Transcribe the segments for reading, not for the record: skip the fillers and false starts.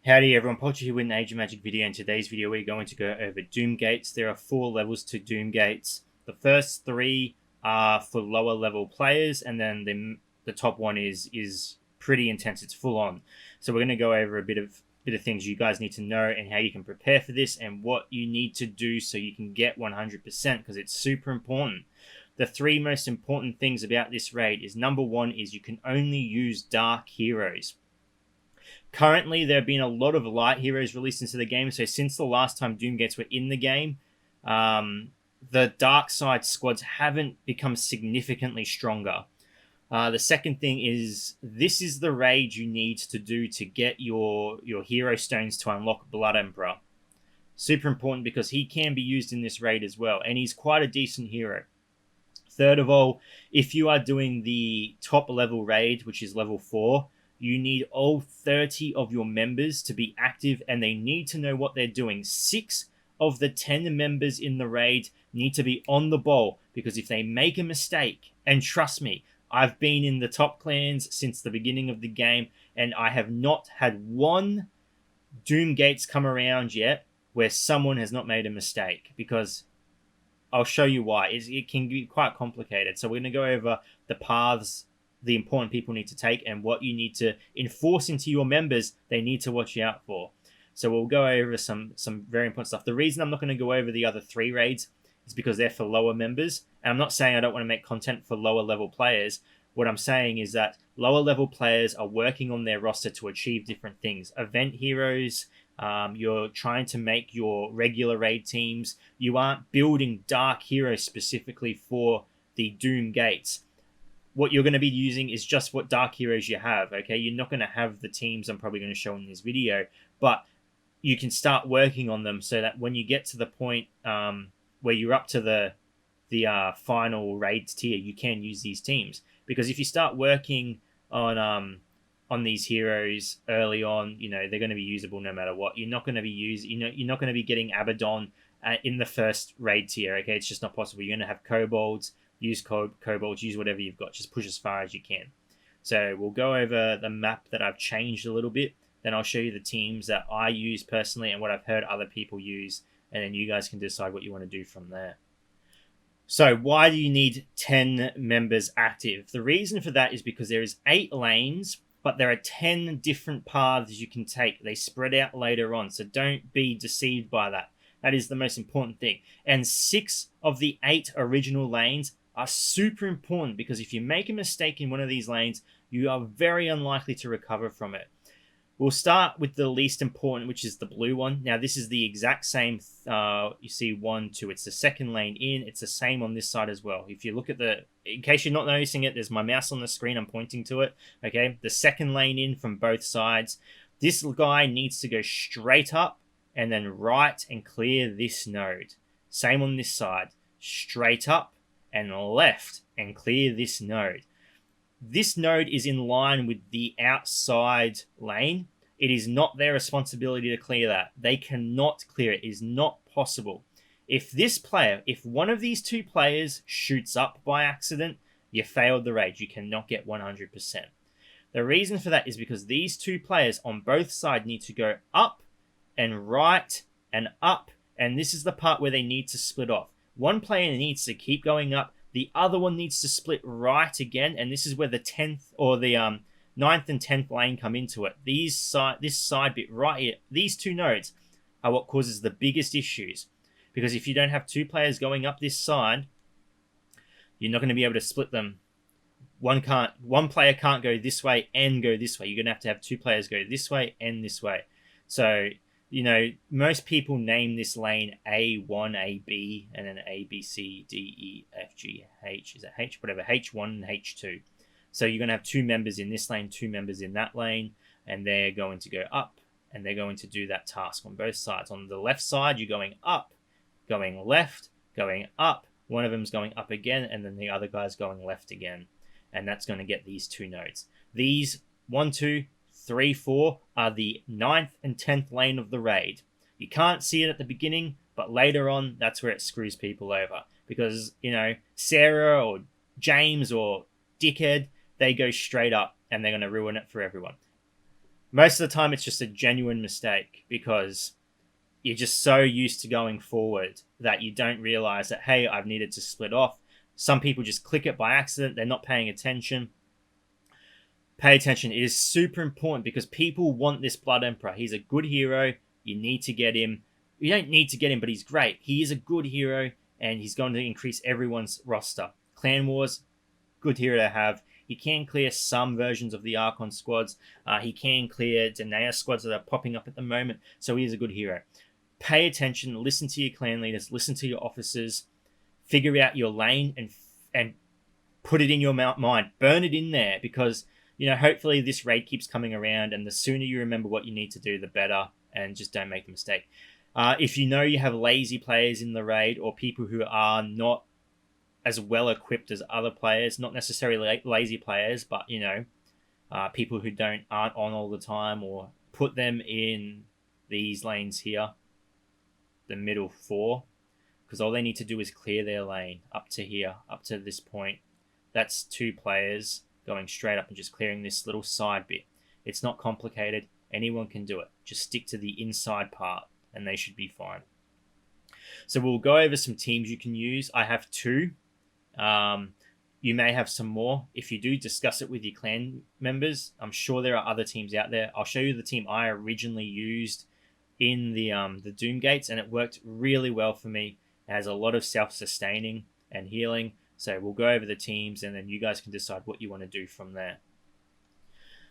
Howdy everyone, Potter here with an Age of Magic video. In today's video we're going to go over Doom Gates. There are 4 levels to Doom Gates. The first 3 are for lower level players, and then the top one is pretty intense. It's full on. So we're going to go over a bit of things you guys need to know and how you can prepare for this and what you need to do so you can get 100%, because it's super important. The 3 most important things about this raid is, number 1 is you can only use dark heroes. Currently, there have been a lot of light heroes released into the game, so since the last time Doom Gates were in the game, the dark side squads haven't become significantly stronger. The second thing is, this is the raid you need to do to get your hero stones to unlock Blood Emperor. Super important because he can be used in this raid as well, and he's quite a decent hero. Third of all, if you are doing the top level raid, which is level 4, you need all 30 of your members to be active, and they need to know what they're doing. 6 of the 10 members in the raid need to be on the ball, because if they make a mistake, and trust me, I've been in the top clans since the beginning of the game, and I have not had one Doom Gates come around yet where someone has not made a mistake, because I'll show you why. It can be quite complicated. So we're going to go over the paths the important people need to take and what you need to enforce into your members they need to watch out for. So we'll go over some very important stuff. The reason I'm not going to go over the other 3 raids is because they're for lower members. And I'm not saying I don't want to make content for lower level players. What I'm saying is that lower level players are working on their roster to achieve different things. Event heroes, you're trying to make your regular raid teams. You aren't building dark heroes specifically for the Doom Gates. What you're going to be using is just what dark heroes you have, okay? You're not going to have the teams I'm probably going to show in this video, but you can start working on them so that when you get to the point where you're up to the final raid tier, you can use these teams. Because if you start working on these heroes early on, they're going to be usable no matter what. You're not going to be you're not going to be getting Abaddon in the first raid tier, okay? It's just not possible. You're going to have kobolds. Use kobolds, use whatever you've got. Just push as far as you can. So we'll go over the map that I've changed a little bit. Then I'll show you the teams that I use personally and what I've heard other people use. And then you guys can decide what you want to do from there. So why do you need 10 members active? The reason for that is because there is 8 lanes, but there are 10 different paths you can take. They spread out later on. So don't be deceived by that. That is the most important thing. And 6 of the 8 original lanes are super important, because if you make a mistake in one of these lanes, you are very unlikely to recover from it. We'll start with the least important, which is the blue one. Now, this is the exact same. You see 1, 2. It's the second lane in. It's the same on this side as well. If you look at in case you're not noticing it, there's my mouse on the screen. I'm pointing to it. Okay, the second lane in from both sides. This guy needs to go straight up and then right and clear this node. Same on this side. Straight up and left and clear this node. This node is in line with the outside lane. It is not their responsibility to clear that. They cannot clear it. It is not possible. If one of these 2 players shoots up by accident, you failed the raid. You cannot get 100%. The reason for that is because these 2 players on both sides need to go up and right and up, and this is the part where they need to split off. One player needs to keep going up, the other one needs to split right again, and this is where the 10th or the 9th and 10th lane come into it. This side bit right here, these 2 nodes are what causes the biggest issues, because if you don't have 2 players going up this side, you're not going to be able to split them. One player can't go this way and go this way. You're going to have 2 players go this way and this way. So most people name this lane A1, AB, and then A, B, C, D, E, F, G, H. Is it H? Whatever. H1 and H2. So you're going to have 2 members in this lane, 2 members in that lane, and they're going to go up, and they're going to do that task on both sides. On the left side, you're going up, going left, going up. One of them's going up again, and then the other guy's going left again. And that's going to get these 2 nodes. These 1, 2, 3, 4 are the 9th and 10th lane of the raid. You can't see it at the beginning, but later on, that's where it screws people over. Because, Sarah or James or Dickhead, they go straight up and they're going to ruin it for everyone. Most of the time, it's just a genuine mistake because you're just so used to going forward that you don't realize that, hey, I've needed to split off. Some people just click it by accident. They're not paying attention. Pay attention. It is super important because people want this Blood Emperor. He's a good hero. You need to get him. You don't need to get him, but he's great. He is a good hero, and he's going to increase everyone's roster. Clan Wars, good hero to have. He can clear some versions of the Archon squads. He can clear Danae squads that are popping up at the moment, so he is a good hero. Pay attention, listen to your clan leaders, listen to your officers, figure out your lane, and put it in your mind. Burn it in there because, hopefully this raid keeps coming around, and the sooner you remember what you need to do, the better, and just don't make the mistake. If you know you have lazy players in the raid or people who are not as well equipped as other players, not necessarily lazy players, but people who aren't on all the time, or put them in these lanes here, the middle 4, because all they need to do is clear their lane up to here, up to this point. That's 2 players going straight up and just clearing this little side bit. It's not complicated. Anyone can do it. Just stick to the inside part and they should be fine. So we'll go over some teams you can use. I have 2. You may have some more. If you do, discuss it with your clan members. I'm sure there are other teams out there. I'll show you the team I originally used in the Doom Gates, and it worked really well for me. It has a lot of self-sustaining and healing. So we'll go over the teams, and then you guys can decide what you want to do from there.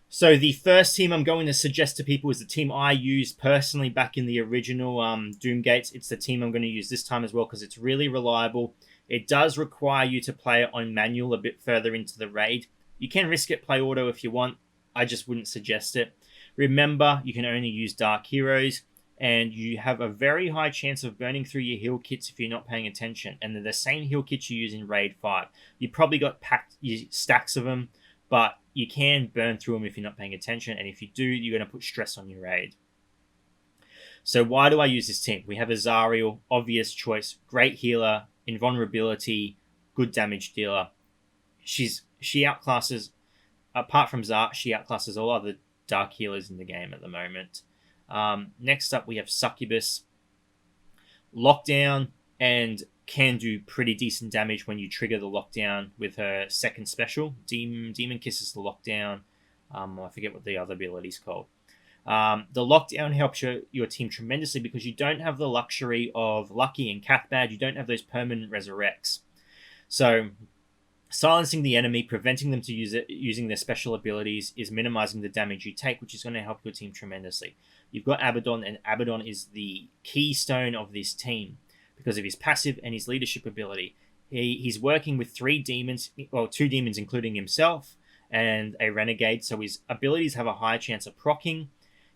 So the first team I'm going to suggest to people is the team I used personally back in the original Doom Gates. It's the team I'm going to use this time as well because it's really reliable. It does require you to play it on manual a bit further into the raid. You can risk it, play auto if you want. I just wouldn't suggest it. Remember, you can only use dark heroes, and you have a very high chance of burning through your heal kits if you're not paying attention. And they're the same heal kits you use in Raid 5. You probably got stacks of them, but you can burn through them if you're not paying attention. And if you do, you're going to put stress on your raid. So why do I use this team? We have Azariel, obvious choice, great healer, invulnerability, good damage dealer. She outclasses, apart from Zar, she outclasses all other dark healers in the game at the moment. Next up, we have Succubus. Lockdown, and can do pretty decent damage when you trigger the lockdown with her second special. Demon Kisses the lockdown. I forget what the other ability's called. The lockdown helps your team tremendously because you don't have the luxury of Lucky and Cathbad. You don't have those permanent resurrects. So silencing the enemy, preventing them to use it, using their special abilities, is minimizing the damage you take, which is going to help your team tremendously. You've got Abaddon, and Abaddon is the keystone of this team because of his passive and his leadership ability. He's working with 3 demons, well, 2 demons including himself, and a renegade, so his abilities have a high chance of proccing.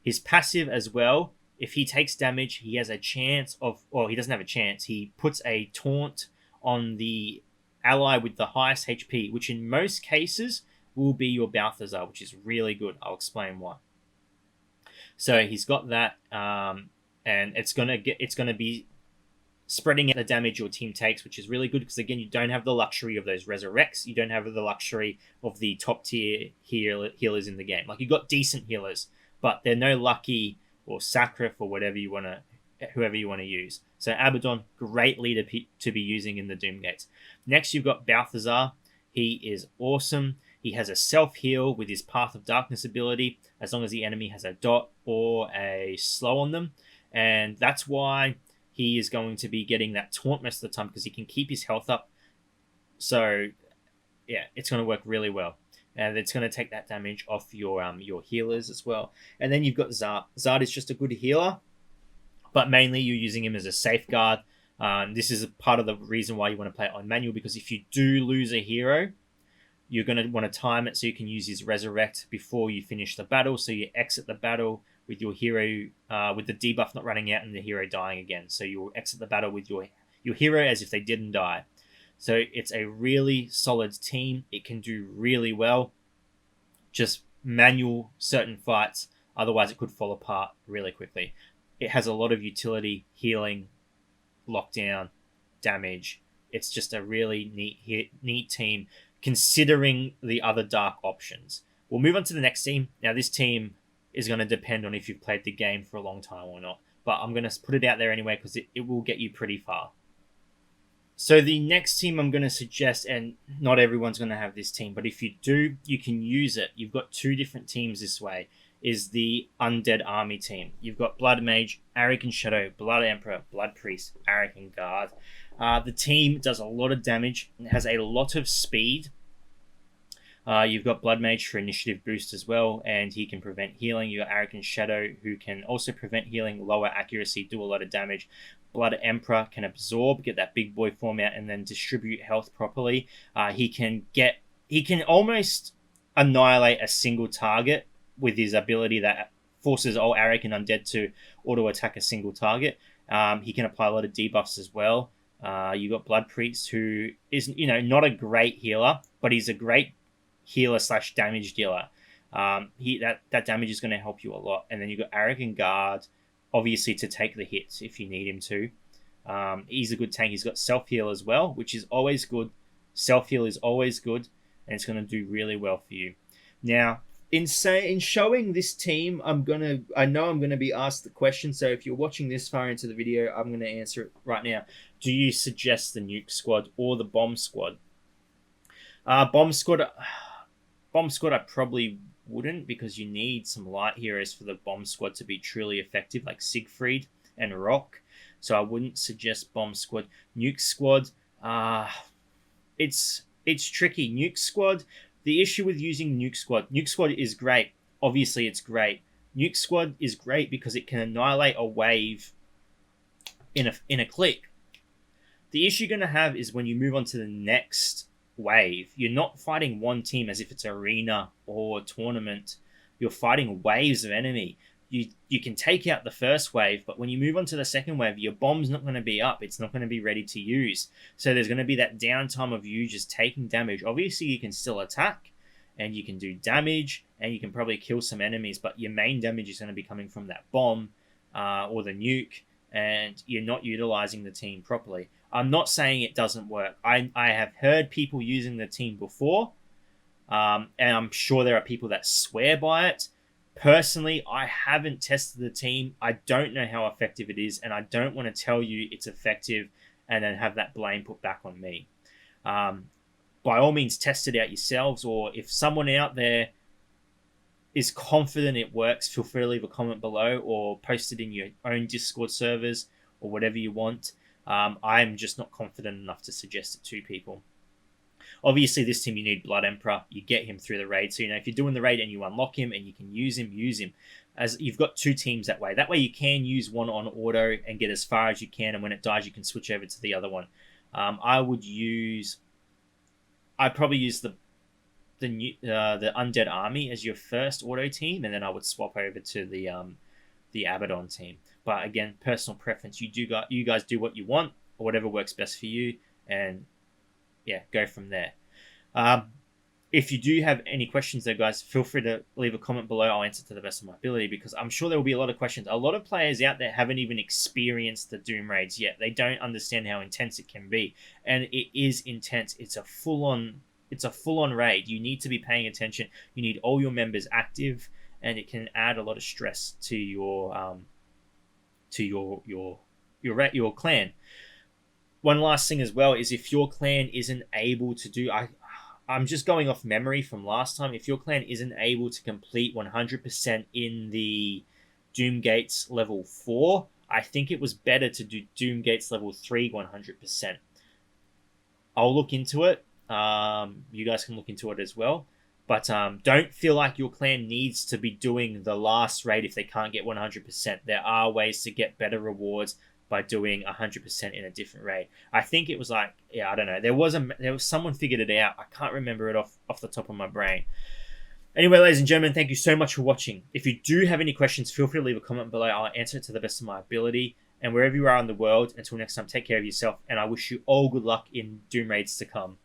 His passive as well, if he takes damage, he has a chance of, well, he doesn't have a chance, he puts a taunt on the ally with the highest HP, which in most cases will be your Balthazar, which is really good. I'll explain why. So he's got that, and it's gonna be spreading out the damage your team takes, which is really good because again, you don't have the luxury of those resurrects. You don't have the luxury of the top tier healers in the game. Like, you got decent healers, but they're no Lucky or Sacrif or whoever you want to use. So Abaddon, great leader to be using in the Doom Gates. Next, you've got Balthazar. He is awesome. He has a self-heal with his Path of Darkness ability, as long as the enemy has a dot or a slow on them. And that's why he is going to be getting that taunt most of the time, because he can keep his health up. So, yeah, it's going to work really well. And it's going to take that damage off your healers as well. And then you've got Zard. Zard is just a good healer, but mainly you're using him as a safeguard. This is part of the reason why you want to play it on manual, because if you do lose a hero, you're going to want to time it so you can use his resurrect before you finish the battle. So you exit the battle with your hero, with the debuff not running out and the hero dying again. So you'll exit the battle with your hero as if they didn't die. So it's a really solid team. It can do really well. Just manual certain fights. Otherwise, it could fall apart really quickly. It has a lot of utility, healing, lockdown, damage. It's just a really neat team, considering the other dark options. We'll move on to the next team. Now, this team is going to depend on if you've played the game for a long time or not. But I'm going to put it out there anyway because it will get you pretty far. So the next team I'm going to suggest, and not everyone's going to have this team, but if you do, you can use it. You've got two different teams this way, is the Undead Army team. You've got Blood Mage, Arrogant Shadow, Blood Emperor, Blood Priest, Arrogant Guard. The team does a lot of damage and has a lot of speed. You've got Blood Mage for initiative boost as well, and he can prevent healing. You've got Arrogant Shadow, who can also prevent healing, lower accuracy, do a lot of damage. Blood Emperor can absorb, get that big boy form out, and then distribute health properly. He can almost annihilate a single target with his ability that forces all Arrogant Undead to auto attack a single target. He can apply a lot of debuffs as well. You got Blood Priest, who is not a great healer, but he's a great healer / damage dealer. That damage is going to help you a lot. And then you got Arrogant Guard, obviously to take the hits if you need him to. He's a good tank. He's got self heal as well, which is always good. Self heal is always good, and it's going to do really well for you. Now, in showing this team, I know I'm gonna be asked the question. So if you're watching this far into the video, I'm gonna answer it right now. Do you suggest the Nuke Squad or the Bomb Squad? Bomb Squad, I probably wouldn't, because you need some light heroes for the Bomb Squad to be truly effective, like Siegfried and Rock. So I wouldn't suggest Bomb Squad. Nuke Squad, it's tricky. Nuke Squad. The issue with using Nuke Squad is great. Obviously, it's great. Nuke Squad is great because it can annihilate a wave in a click. The issue you're going to have is when you move on to the next wave, you're not fighting one team as if it's arena or tournament. You're fighting waves of enemy. You can take out the first wave, but when you move on to the second wave, your bomb's not going to be up. It's not going to be ready to use. So there's going to be that downtime of you just taking damage. Obviously, you can still attack, and you can do damage, and you can probably kill some enemies, but your main damage is going to be coming from that bomb or the nuke, and you're not utilizing the team properly. I'm not saying it doesn't work. I have heard people using the team before, and I'm sure there are people that swear by it. Personally, I haven't tested the team. I don't know how effective it is, and I don't want to tell you it's effective and then have that blame put back on me. By all means, test it out yourselves, or if someone out there is confident it works, feel free to leave a comment below or post it in your own Discord servers or whatever you want. I'm just not confident enough to suggest it to people. Obviously, this team, you need Blood Emperor. You get him through the raid. So, if you're doing the raid and you unlock him and you can use him. As you've got two teams that way. That way you can use one on auto and get as far as you can. And when it dies, you can switch over to the other one. I'd probably use the Undead Army as your first auto team. And then I would swap over to the Abaddon team. But again, personal preference. You guys do what you want or whatever works best for you. And yeah, go from there. If you do have any questions though, guys, feel free to leave a comment below. I'll answer to the best of my ability, because I'm sure there will be a lot of questions. A lot of players out there haven't even experienced the Doom raids yet. They don't understand how intense it can be. And it is intense. It's a full-on raid. You need to be paying attention. You need all your members active, and it can add a lot of stress to your clan. One last thing as well is if your clan isn't able to do... I'm just going off memory from last time. If your clan isn't able to complete 100% in the Doom Gates level 4, I think it was better to do Doom Gates level 3 100%. I'll look into it. You guys can look into it as well. But don't feel like your clan needs to be doing the last raid if they can't get 100%. There are ways to get better rewards by doing 100% in a different raid. I think it was like, I don't know. There was someone figured it out. I can't remember it off the top of my brain. Anyway, ladies and gentlemen, thank you so much for watching. If you do have any questions, feel free to leave a comment below. I'll answer it to the best of my ability. And wherever you are in the world, until next time, take care of yourself. And I wish you all good luck in Doom raids to come.